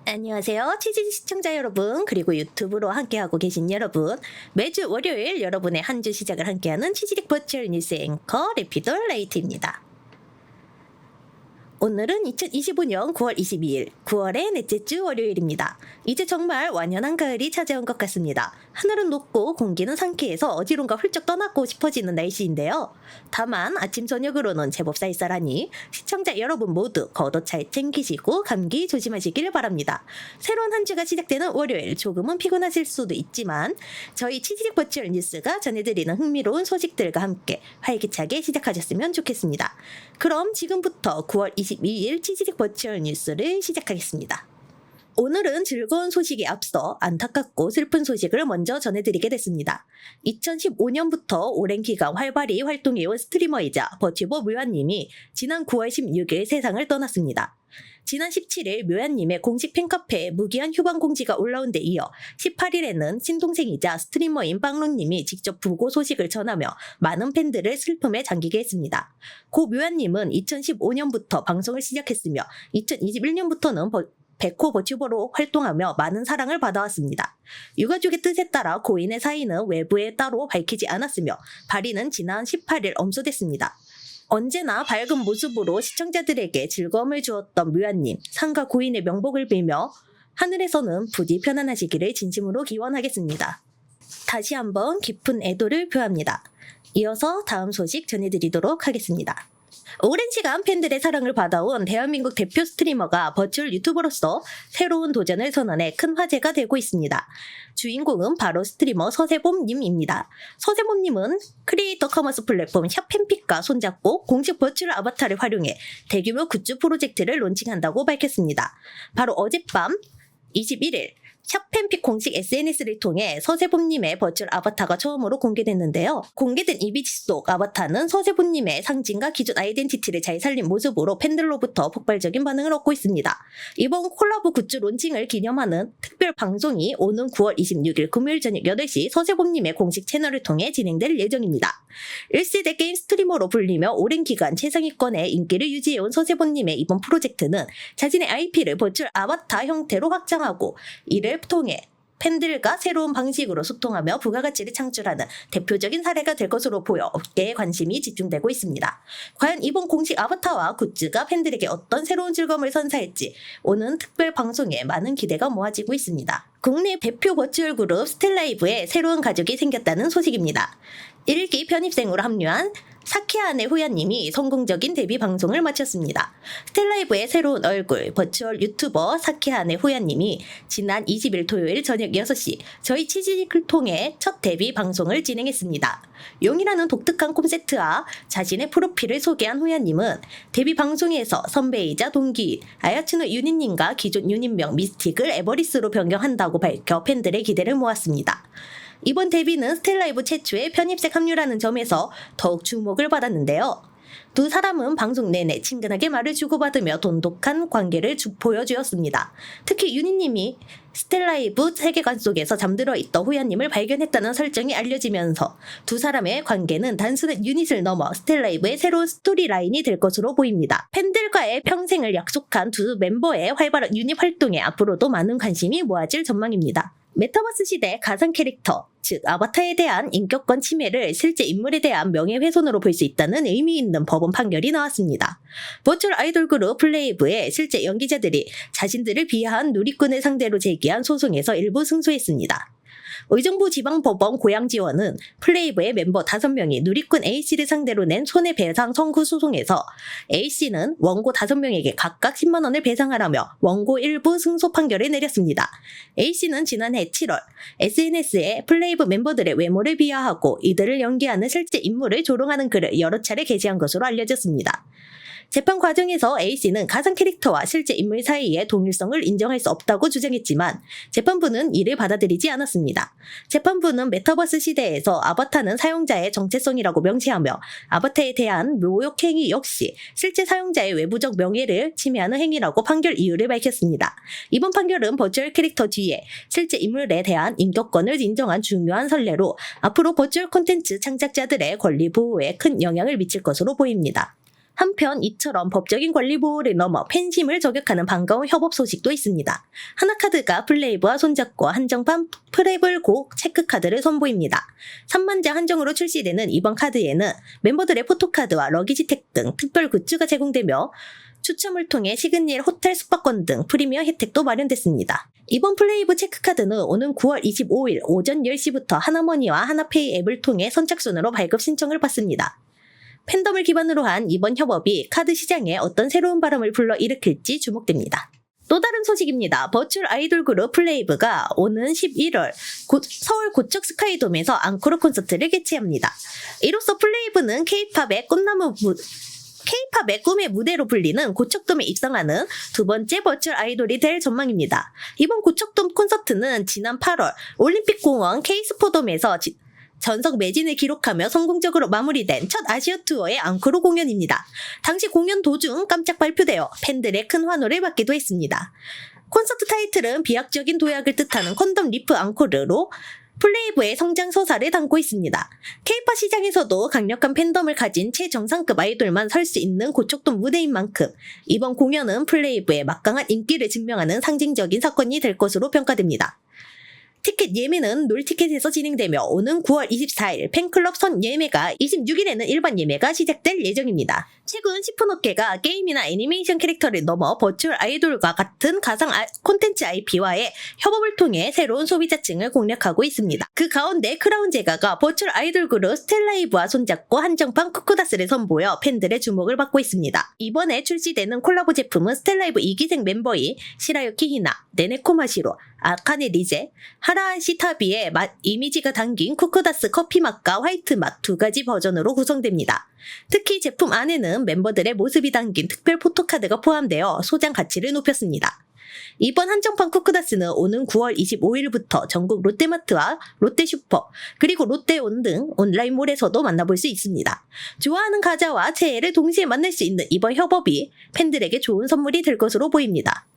안녕하세요. 치즈 시청자 여러분, 그리고 유튜브로 함께하고 계신 여러분. 매주 월요일 여러분의 한 주 시작을 함께하는 치즈릭 버추얼 뉴스 앵커 레피도 레이트입니다. 오늘은 2025년 9월 22일, 9월의 넷째 주 월요일입니다. 이제 정말 완연한 가을이 찾아온 것 같습니다. 하늘은 높고 공기는 상쾌해서 어디론가 훌쩍 떠나고 싶어지는 날씨인데요. 다만 아침 저녁으로는 제법 쌀쌀하니 시청자 여러분 모두 겉옷 잘 챙기시고 감기 조심하시길 바랍니다. 새로운 한 주가 시작되는 월요일, 조금은 피곤하실 수도 있지만 저희 치즈릭 버추얼 뉴스가 전해드리는 흥미로운 소식들과 함께 활기차게 시작하셨으면 좋겠습니다. 그럼 지금부터 9월 22일 치즈릭 버추얼 뉴스를 시작하겠습니다. 오늘은 즐거운 소식에 앞서 안타깝고 슬픈 소식을 먼저 전해드리게 됐습니다. 2015년부터 오랜 기간 활발히 활동해온 스트리머이자 버튜버 묘야님이 지난 9월 16일 세상을 떠났습니다. 지난 17일 묘야님의 공식 팬카페에 무기한 휴방 공지가 올라온 데 이어 18일에는 친동생이자 스트리머인 빵론님이 직접 부고 소식을 전하며 많은 팬들을 슬픔에 잠기게 했습니다. 고 묘야님은 2015년부터 방송을 시작했으며 2021년부터는 백호 버튜버로 활동하며 많은 사랑을 받아왔습니다. 유가족의 뜻에 따라 고인의 사인은 외부에 따로 밝히지 않았으며 발인은 지난 18일 엄수됐습니다. 언제나 밝은 모습으로 시청자들에게 즐거움을 주었던 묘야님, 상가 고인의 명복을 빌며 하늘에서는 부디 편안하시기를 진심으로 기원하겠습니다. 다시 한번 깊은 애도를 표합니다. 이어서 다음 소식 전해드리도록 하겠습니다. 오랜 시간 팬들의 사랑을 받아온 대한민국 대표 스트리머가 버추얼 유튜버로서 새로운 도전을 선언해 큰 화제가 되고 있습니다. 주인공은 바로 스트리머 서세봄님입니다. 서세봄님은 크리에이터 커머스 플랫폼 샵팬픽과 손잡고 공식 버추얼 아바타를 활용해 대규모 굿즈 프로젝트를 론칭한다고 밝혔습니다. 바로 어젯밤 21일 샵팬픽 공식 SNS를 통해 서세봄님의 버추얼 아바타가 처음으로 공개됐는데요. 공개된 이미지 속 아바타는 서세봄님의 상징과 기존 아이덴티티를 잘 살린 모습으로 팬들로부터 폭발적인 반응을 얻고 있습니다. 이번 콜라보 굿즈 론칭을 기념하는 특별 방송이 오는 9월 26일 금요일 저녁 8시 서세봄님의 공식 채널을 통해 진행될 예정입니다. 1세대 게임 스트리머로 불리며 오랜 기간 최상위권의 인기를 유지해온 서세봄님의 이번 프로젝트는 자신의 IP를 버추얼 아바타 형태로 확장하고 이를 통해 팬들과 새로운 방식으로 소통하며 부가가치를 창출하는 대표적인 사례가 될 것으로 보여 업계에 관심이 집중되고 있습니다. 과연 이번 공식 아바타와 굿즈가 팬들에게 어떤 새로운 즐거움을 선사할지 오는 특별 방송에 많은 기대가 모아지고 있습니다. 국내 대표 버추얼 그룹 스텔라이브에 새로운 가족이 생겼다는 소식입니다. 1기 편입생으로 합류한 사키아네 후야님이 성공적인 데뷔 방송을 마쳤습니다. 스텔라이브의 새로운 얼굴, 버추얼 유튜버 사키아네 후야님이 지난 20일 토요일 저녁 6시 저희 치즈릭을 통해 첫 데뷔 방송을 진행했습니다. 용이라는 독특한 콘셉트와 자신의 프로필을 소개한 후야님은 데뷔 방송에서 선배이자 동기인 아야츠노 유닛님과 기존 유닛명 미스틱을 에버리스로 변경한다고 밝혀 팬들의 기대를 모았습니다. 이번 데뷔는 스텔라이브 최초의 편입생 합류라는 점에서 더욱 주목을 받았는데요. 두 사람은 방송 내내 친근하게 말을 주고받으며 돈독한 관계를 보여주었습니다. 특히 유니님이 스텔라이브 세계관 속에서 잠들어 있던 후야님을 발견했다는 설정이 알려지면서 두 사람의 관계는 단순한 유닛을 넘어 스텔라이브의 새로운 스토리라인이 될 것으로 보입니다. 팬들과의 평생을 약속한 두 멤버의 활발한 유닛 활동에 앞으로도 많은 관심이 모아질 전망입니다. 메타버스 시대 가상 캐릭터, 즉 아바타에 대한 인격권 침해를 실제 인물에 대한 명예훼손으로 볼 수 있다는 의미 있는 법원 판결이 나왔습니다. 버추얼 아이돌 그룹 플레이브의 실제 연기자들이 자신들을 비하한 누리꾼을 상대로 제기한 소송에서 일부 승소했습니다. 의정부 지방법원 고양지원은 플레이브의 멤버 5명이 누리꾼 A씨를 상대로 낸 손해배상 청구 소송에서 A씨는 원고 5명에게 각각 10만 원을 배상하라며 원고 일부 승소 판결을 내렸습니다. A씨는 지난해 7월 SNS에 플레이브 멤버들의 외모를 비하하고 이들을 연기하는 실제 인물을 조롱하는 글을 여러 차례 게시한 것으로 알려졌습니다. 재판 과정에서 A씨는 가상 캐릭터와 실제 인물 사이의 동일성을 인정할 수 없다고 주장했지만 재판부는 이를 받아들이지 않았습니다. 재판부는 메타버스 시대에서 아바타는 사용자의 정체성이라고 명시하며 아바타에 대한 모욕 행위 역시 실제 사용자의 외부적 명예를 침해하는 행위라고 판결 이유를 밝혔습니다. 이번 판결은 버추얼 캐릭터 뒤에 실제 인물에 대한 인격권을 인정한 중요한 선례로 앞으로 버추얼 콘텐츠 창작자들의 권리 보호에 큰 영향을 미칠 것으로 보입니다. 한편 이처럼 법적인 권리 보호를 넘어 팬심을 저격하는 반가운 협업 소식도 있습니다. 하나카드가 플레이브와 손잡고 한정판 프레블 고 체크카드를 선보입니다. 3만 장 한정으로 출시되는 이번 카드에는 멤버들의 포토카드와 러기지택 등 특별 굿즈가 제공되며 추첨을 통해 시그니엘 호텔 숙박권 등 프리미어 혜택도 마련됐습니다. 이번 플레이브 체크카드는 오는 9월 25일 오전 10시부터 하나머니와 하나페이 앱을 통해 선착순으로 발급 신청을 받습니다. 팬덤을 기반으로 한 이번 협업이 카드 시장에 어떤 새로운 바람을 불러일으킬지 주목됩니다. 또 다른 소식입니다. 버추얼 아이돌 그룹 플레이브가 오는 11월 서울 고척 스카이돔에서 앙코르 콘서트를 개최합니다. 이로써 플레이브는 K-팝의 꿈의 무대로 불리는 고척돔에 입성하는 두 번째 버추얼 아이돌이 될 전망입니다. 이번 고척돔 콘서트는 지난 8월 올림픽공원 K스포돔에서 전석 매진을 기록하며 성공적으로 마무리된 첫 아시아 투어의 앙코르 공연입니다. 당시 공연 도중 깜짝 발표되어 팬들의 큰 환호를 받기도 했습니다. 콘서트 타이틀은 비약적인 도약을 뜻하는 콘덤 리프 앙코르로 플레이브의 성장 서사를 담고 있습니다. K-팝 시장에서도 강력한 팬덤을 가진 최정상급 아이돌만 설 수 있는 고척돔 무대인 만큼 이번 공연은 플레이브의 막강한 인기를 증명하는 상징적인 사건이 될 것으로 평가됩니다. 티켓 예매는 롤티켓에서 진행되며 오는 9월 24일 팬클럽 선 예매가 26일에는 일반 예매가 시작될 예정입니다. 최근 시프노케가 게임이나 애니메이션 캐릭터를 넘어 버추얼 아이돌과 같은 가상 콘텐츠 IP와의 협업을 통해 새로운 소비자층을 공략하고 있습니다. 그 가운데 크라운 제가가 버추얼 아이돌 그룹 스텔라이브와 손잡고 한정판 쿠쿠다스를 선보여 팬들의 주목을 받고 있습니다. 이번에 출시되는 콜라보 제품은 스텔라이브 2기생 멤버인 시라유키 히나, 네네코마시로, 아카네 리제, 하라하시 타비의 맛 이미지가 담긴 쿠쿠다스 커피 맛과 화이트 맛 두 가지 버전으로 구성됩니다. 특히 제품 안에는 멤버들의 모습이 담긴 특별 포토카드가 포함되어 소장 가치를 높였습니다. 이번 한정판 쿠쿠다스는 오는 9월 25일부터 전국 롯데마트와 롯데슈퍼 그리고 롯데온 등 온라인몰에서도 만나볼 수 있습니다. 좋아하는 과자와 최애를 동시에 만날 수 있는 이번 협업이 팬들에게 좋은 선물이 될 것으로 보입니다.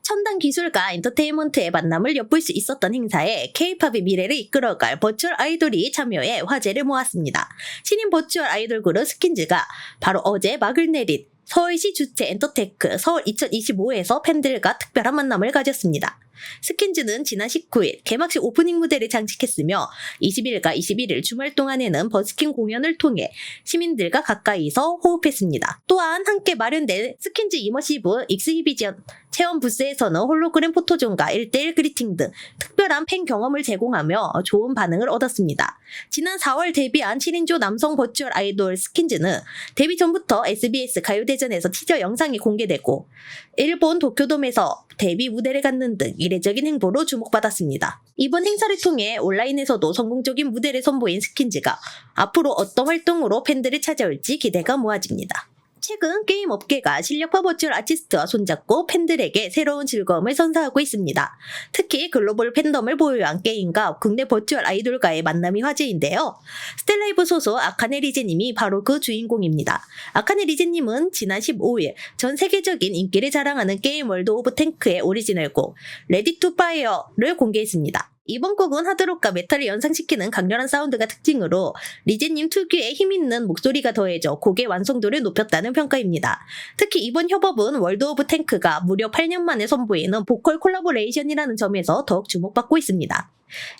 첨단 기술과 엔터테인먼트의 만남을 엿볼 수 있었던 행사에 K-팝의 미래를 이끌어갈 버추얼 아이돌이 참여해 화제를 모았습니다. 신인 버추얼 아이돌 그룹 스킨즈가 바로 어제 막을 내린 서울시 주최 엔터테크 서울 2025에서 팬들과 특별한 만남을 가졌습니다. 스킨즈는 지난 19일 개막식 오프닝 무대를 장식했으며 20일과 21일 주말 동안에는 버스킹 공연을 통해 시민들과 가까이서 호흡했습니다. 또한 함께 마련된 스킨즈 이머시브 익스히비전 체험 부스에서는 홀로그램 포토존과 1대1 그리팅 등 특별한 팬 경험을 제공하며 좋은 반응을 얻었습니다. 지난 4월 데뷔한 7인조 남성 버추얼 아이돌 스킨즈는 데뷔 전부터 SBS 가요대전에서 티저 영상이 공개되고 일본 도쿄돔에서 데뷔 무대를 갖는 등 이례적인 행보로 주목받았습니다. 이번 행사를 통해 온라인에서도 성공적인 무대를 선보인 스킨즈가 앞으로 어떤 활동으로 팬들을 찾아올지 기대가 모아집니다. 최근 게임 업계가 실력파 버추얼 아티스트와 손잡고 팬들에게 새로운 즐거움을 선사하고 있습니다. 특히 글로벌 팬덤을 보유한 게임과 국내 버추얼 아이돌과의 만남이 화제인데요. 스텔라이브 소속 아카네 리제님이 바로 그 주인공입니다. 아카네 리제님은 지난 15일 전 세계적인 인기를 자랑하는 게임 월드 오브 탱크의 오리지널 곡 레디 투 파이어를 공개했습니다. 이번 곡은 하드록과 메탈을 연상시키는 강렬한 사운드가 특징으로 리제님 특유의 힘있는 목소리가 더해져 곡의 완성도를 높였다는 평가입니다. 특히 이번 협업은 월드 오브 탱크가 무려 8년 만에 선보이는 보컬 콜라보레이션이라는 점에서 더욱 주목받고 있습니다.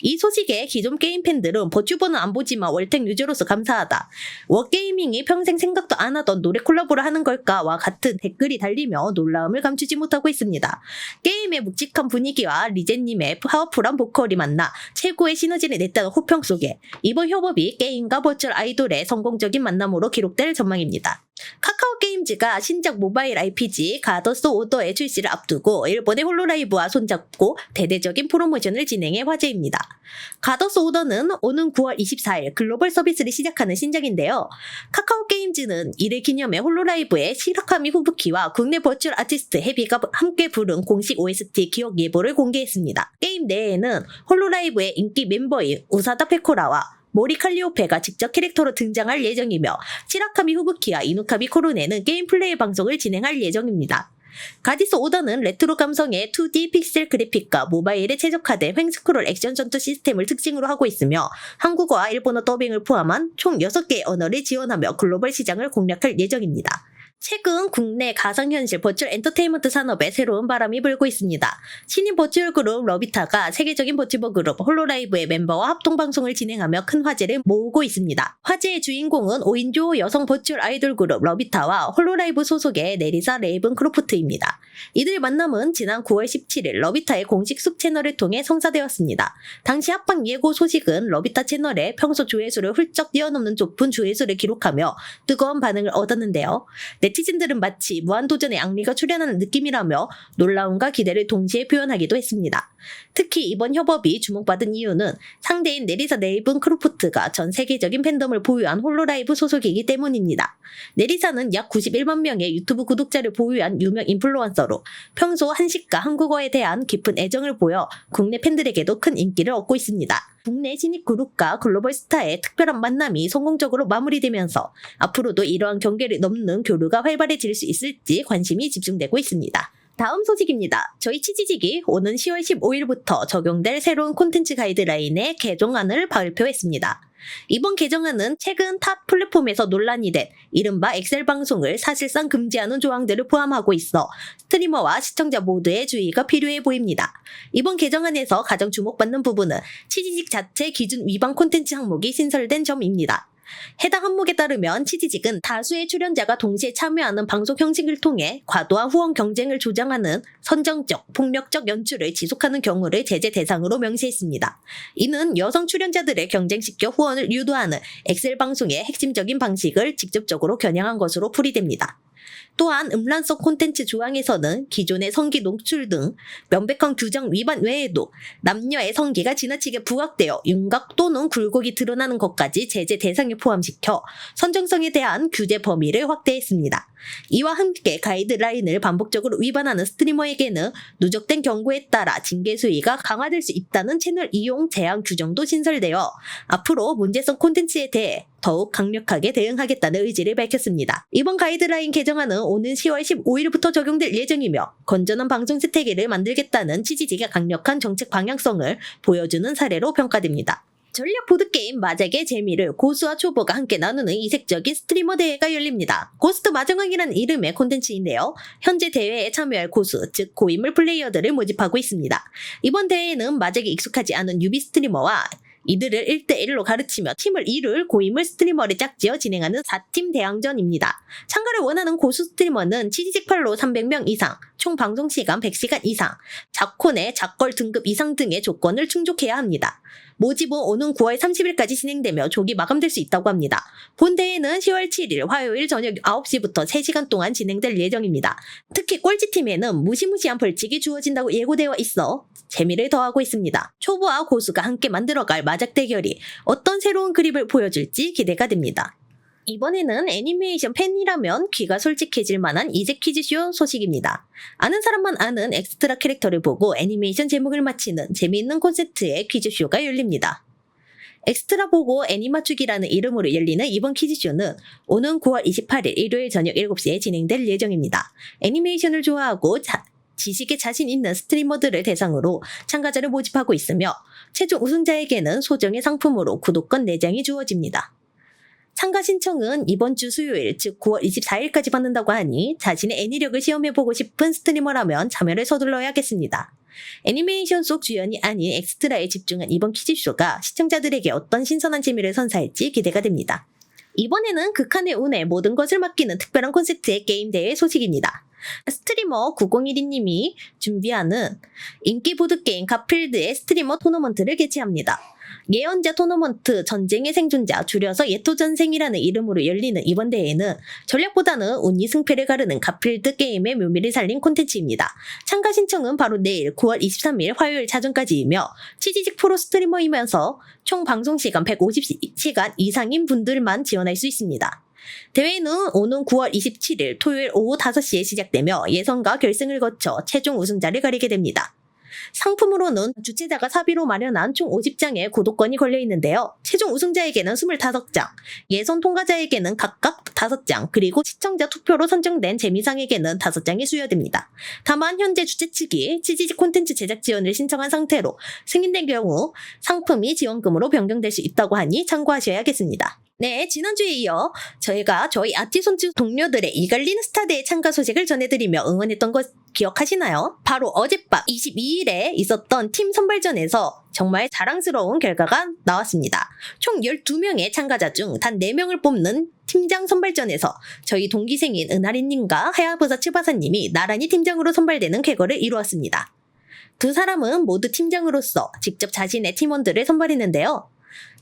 이 소식에 기존 게임 팬들은 버튜버는 안 보지만 월탱 유저로서 감사하다. 워게이밍이 평생 생각도 안 하던 노래 콜라보를 하는 걸까와 같은 댓글이 달리며 놀라움을 감추지 못하고 있습니다. 게임의 묵직한 분위기와 리제님의 파워풀한 보컬이 만나 최고의 시너지를 냈다는 호평 속에 이번 협업이 게임과 버추얼 아이돌의 성공적인 만남으로 기록될 전망입니다. 카카오 게임즈가 신작 모바일 RPG 가더스 오더의 출시를 앞두고 일본의 홀로라이브와 손잡고 대대적인 프로모션을 진행해 화제입니다. 가더스 오더는 오는 9월 24일 글로벌 서비스를 시작하는 신작인데요. 카카오 게임즈는 이를 기념해 홀로라이브의 시라카미 후부키와 국내 버추얼 아티스트 헤비가 함께 부른 공식 OST 기억 예보를 공개했습니다. 게임 내에는 홀로라이브의 인기 멤버인 우사다 페코라와 모리 칼리오페가 직접 캐릭터로 등장할 예정이며 시라카미 후부키와 이누카미 코르네는 게임 플레이 방송을 진행할 예정입니다. 가디스 오더는 레트로 감성의 2D 픽셀 그래픽과 모바일에 최적화된 횡스크롤 액션 전투 시스템을 특징으로 하고 있으며 한국어와 일본어 더빙을 포함한 총 6개의 언어를 지원하며 글로벌 시장을 공략할 예정입니다. 최근 국내 가상현실 버추얼 엔터테인먼트 산업에 새로운 바람이 불고 있습니다. 신인 버추얼 그룹 러비타가 세계적인 버추버 그룹 홀로라이브의 멤버와 합동방송을 진행하며 큰 화제를 모으고 있습니다. 화제의 주인공은 5인조 여성 버추얼 아이돌 그룹 러비타와 홀로라이브 소속의 네리사 레이븐크로프트입니다. 이들의 만남은 지난 9월 17일 러비타의 공식 숲 채널을 통해 성사되었습니다. 당시 합방 예고 소식은 러비타 채널에 평소 조회수를 훌쩍 뛰어넘는 좁은 조회수를 기록하며 뜨거운 반응을 얻었는데요. 네티즌들은 마치 무한도전의 앙리가 출연하는 느낌이라며 놀라움과 기대를 동시에 표현하기도 했습니다. 특히 이번 협업이 주목받은 이유는 상대인 네리사 레이븐크로프트가 전 세계적인 팬덤을 보유한 홀로라이브 소속이기 때문입니다. 네리사는 약 91만 명의 유튜브 구독자를 보유한 유명 인플루언서로 평소 한식과 한국어에 대한 깊은 애정을 보여 국내 팬들에게도 큰 인기를 얻고 있습니다. 국내 신입 그룹과 글로벌 스타의 특별한 만남이 성공적으로 마무리되면서 앞으로도 이러한 경계를 넘는 교류가 활발해질 수 있을지 관심이 집중되고 있습니다. 다음 소식입니다. 저희 치지직이 오는 10월 15일부터 적용될 새로운 콘텐츠 가이드라인의 개정안을 발표했습니다. 이번 개정안은 최근 타 플랫폼에서 논란이 된 이른바 엑셀 방송을 사실상 금지하는 조항들을 포함하고 있어 스트리머와 시청자 모두의 주의가 필요해 보입니다. 이번 개정안에서 가장 주목받는 부분은 치지직 자체 기준 위반 콘텐츠 항목이 신설된 점입니다. 해당 항목에 따르면 치지직은 다수의 출연자가 동시에 참여하는 방송 형식을 통해 과도한 후원 경쟁을 조장하는 선정적, 폭력적 연출을 지속하는 경우를 제재 대상으로 명시했습니다. 이는 여성 출연자들을 경쟁시켜 후원을 유도하는 엑셀 방송의 핵심적인 방식을 직접적으로 겨냥한 것으로 풀이됩니다. 또한 음란성 콘텐츠 조항에서는 기존의 성기 노출 등 명백한 규정 위반 외에도 남녀의 성기가 지나치게 부각되어 윤곽 또는 굴곡이 드러나는 것까지 제재 대상에 포함시켜 선정성에 대한 규제 범위를 확대했습니다. 이와 함께 가이드라인을 반복적으로 위반하는 스트리머에게는 누적된 경고에 따라 징계 수위가 강화될 수 있다는 채널 이용 제한 규정도 신설되어 앞으로 문제성 콘텐츠에 대해 더욱 강력하게 대응하겠다는 의지를 밝혔습니다. 이번 가이드라인 개정안은 오는 10월 15일부터 적용될 예정이며 건전한 방송 생태계를 만들겠다는 치지직의 강력한 정책 방향성을 보여주는 사례로 평가됩니다. 전략 보드게임 마작의 재미를 고수와 초보가 함께 나누는 이색적인 스트리머 대회가 열립니다. 고스트 마정왕이라는 이름의 콘텐츠인데요. 현재 대회에 참여할 고수, 즉 고인물 플레이어들을 모집하고 있습니다. 이번 대회는 마작에 익숙하지 않은 뉴비 스트리머와 이들을 1대1로 가르치며 팀을 이룰 고인물 스트리머를 짝지어 진행하는 4팀 대항전입니다. 참가를 원하는 고수 스트리머는 치지직 팔로 300명 이상, 총 방송시간 100시간 이상, 작콘의 작걸 등급 이상 등의 조건을 충족해야 합니다. 모집은 오는 9월 30일까지 진행되며 조기 마감될 수 있다고 합니다. 본 대회는 10월 7일 화요일 저녁 9시부터 3시간 동안 진행될 예정입니다. 특히 꼴찌팀에는 무시무시한 벌칙이 주어진다고 예고되어 있어 재미를 더하고 있습니다. 초보와 고수가 함께 만들어갈 마작 대결이 어떤 새로운 그림을 보여줄지 기대가 됩니다. 이번에는 애니메이션 팬이라면 귀가 솔직해질 만한 이색 퀴즈쇼 소식입니다. 아는 사람만 아는 엑스트라 캐릭터를 보고 애니메이션 제목을 맞히는 재미있는 콘셉트의 퀴즈쇼가 열립니다. 엑스트라 보고 애니 맞추기라는 이름으로 열리는 이번 퀴즈쇼는 오는 9월 28일 일요일 저녁 7시에 진행될 예정입니다. 애니메이션을 좋아하고 지식에 자신 있는 스트리머들을 대상으로 참가자를 모집하고 있으며 최종 우승자에게는 소정의 상품으로 구독권 4장이 주어집니다. 참가 신청은 이번 주 수요일, 즉 9월 24일까지 받는다고 하니 자신의 애니력을 시험해보고 싶은 스트리머라면 참여를 서둘러야겠습니다. 애니메이션 속 주연이 아닌 엑스트라에 집중한 이번 퀴즈쇼가 시청자들에게 어떤 신선한 재미를 선사할지 기대가 됩니다. 이번에는 극한의 운에 모든 것을 맡기는 특별한 콘셉트의 게임 대회 소식입니다. 스트리머 901이님이 준비하는 인기 보드게임 가필드의 스트리머 토너먼트를 개최합니다. 예언자 토너먼트 전쟁의 생존자 줄여서 예토전생이라는 이름으로 열리는 이번 대회는 전략보다는 운이 승패를 가르는 가필드 게임의 묘미를 살린 콘텐츠입니다. 참가 신청은 바로 내일 9월 23일 화요일 자정까지이며 치지직 프로 스트리머이면서 총 방송시간 150시간 이상인 분들만 지원할 수 있습니다. 대회는 오는 9월 27일 토요일 오후 5시에 시작되며 예선과 결승을 거쳐 최종 우승자를 가리게 됩니다. 상품으로는 주최자가 사비로 마련한 총 50장의 구독권이 걸려 있는데요. 최종 우승자에게는 25장, 예선 통과자에게는 각각 5장, 그리고 시청자 투표로 선정된 재미상에게는 5장이 수여됩니다. 다만 현재 주최 측이 치지직 콘텐츠 제작 지원을 신청한 상태로 승인된 경우 상품이 지원금으로 변경될 수 있다고 하니 참고하셔야겠습니다. 네, 지난주에 이어 저희가 저희 아티손즈 동료들의 이갈리는 스타대회 참가 소식을 전해드리며 응원했던 것 기억하시나요? 바로 어젯밤 22일에 있었던 팀 선발전에서 정말 자랑스러운 결과가 나왔습니다. 총 12명의 참가자 중 단 4명을 뽑는 팀장 선발전에서 저희 동기생인 은하리님과 하야부사 츠바사님이 나란히 팀장으로 선발되는 쾌거를 이루었습니다. 두 사람은 모두 팀장으로서 직접 자신의 팀원들을 선발했는데요.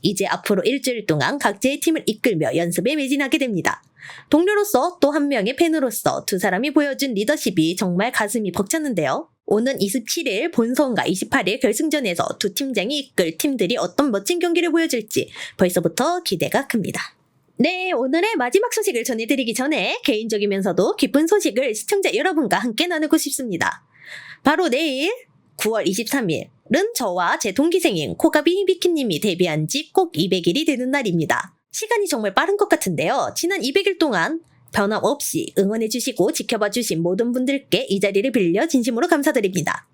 이제 앞으로 일주일 동안 각자의 팀을 이끌며 연습에 매진하게 됩니다. 동료로서 또 한 명의 팬으로서 두 사람이 보여준 리더십이 정말 가슴이 벅찼는데요. 오는 27일 본선과 28일 결승전에서 두 팀장이 이끌 팀들이 어떤 멋진 경기를 보여줄지 벌써부터 기대가 큽니다. 네, 오늘의 마지막 소식을 전해드리기 전에 개인적이면서도 기쁜 소식을 시청자 여러분과 함께 나누고 싶습니다. 바로 내일 9월 23일은 저와 제 동기생인 코가비 히비키님이 데뷔한 지 꼭 200일이 되는 날입니다. 시간이 정말 빠른 것 같은데요. 지난 200일 동안 변함없이 응원해주시고 지켜봐주신 모든 분들께 이 자리를 빌려 진심으로 감사드립니다.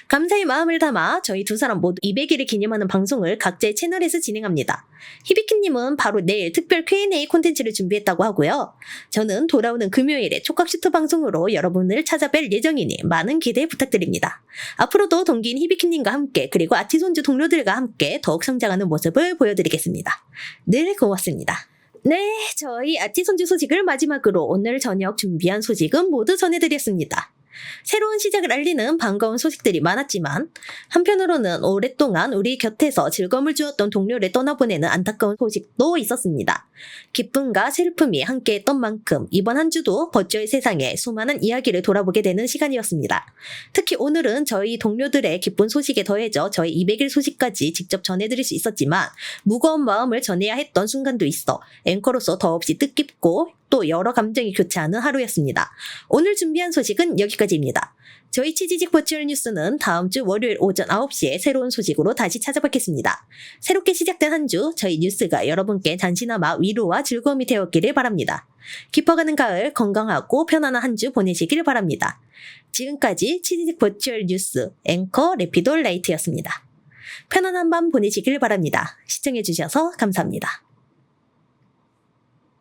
감사의 마음을 담아 저희 두 사람 모두 200일을 기념하는 방송을 각자의 채널에서 진행합니다. 히비키님은 바로 내일 특별 Q&A 콘텐츠를 준비했다고 하고요. 저는 돌아오는 금요일에 촉각슈트 방송으로 여러분을 찾아뵐 예정이니 많은 기대 부탁드립니다. 앞으로도 동기인 히비키님과 함께 그리고 아티손즈 동료들과 함께 더욱 성장하는 모습을 보여드리겠습니다. 늘 고맙습니다. 네, 저희 아티손즈 소식을 마지막으로 오늘 저녁 준비한 소식은 모두 전해드렸습니다. 새로운 시작을 알리는 반가운 소식들이 많았지만 한편으로는 오랫동안 우리 곁에서 즐거움을 주었던 동료를 떠나보내는 안타까운 소식도 있었습니다. 기쁨과 슬픔이 함께했던 만큼 이번 한 주도 버추얼 세상에 수많은 이야기를 돌아보게 되는 시간이었습니다. 특히 오늘은 저희 동료들의 기쁜 소식에 더해져 저희 200일 소식까지 직접 전해드릴 수 있었지만 무거운 마음을 전해야 했던 순간도 있어 앵커로서 더없이 뜻깊고 또 여러 감정이 교차하는 하루였습니다. 오늘 준비한 소식은 여기까지입니다. 저희 치지직 버추얼 뉴스는 다음 주 월요일 오전 9시에 새로운 소식으로 다시 찾아뵙겠습니다. 새롭게 시작된 한 주 저희 뉴스가 여러분께 잠시나마 위로와 즐거움이 되었기를 바랍니다. 깊어가는 가을 건강하고 편안한 한 주 보내시길 바랍니다. 지금까지 치지직 버추얼 뉴스 앵커 레피돌 라이트였습니다. 편안한 밤 보내시길 바랍니다. 시청해주셔서 감사합니다.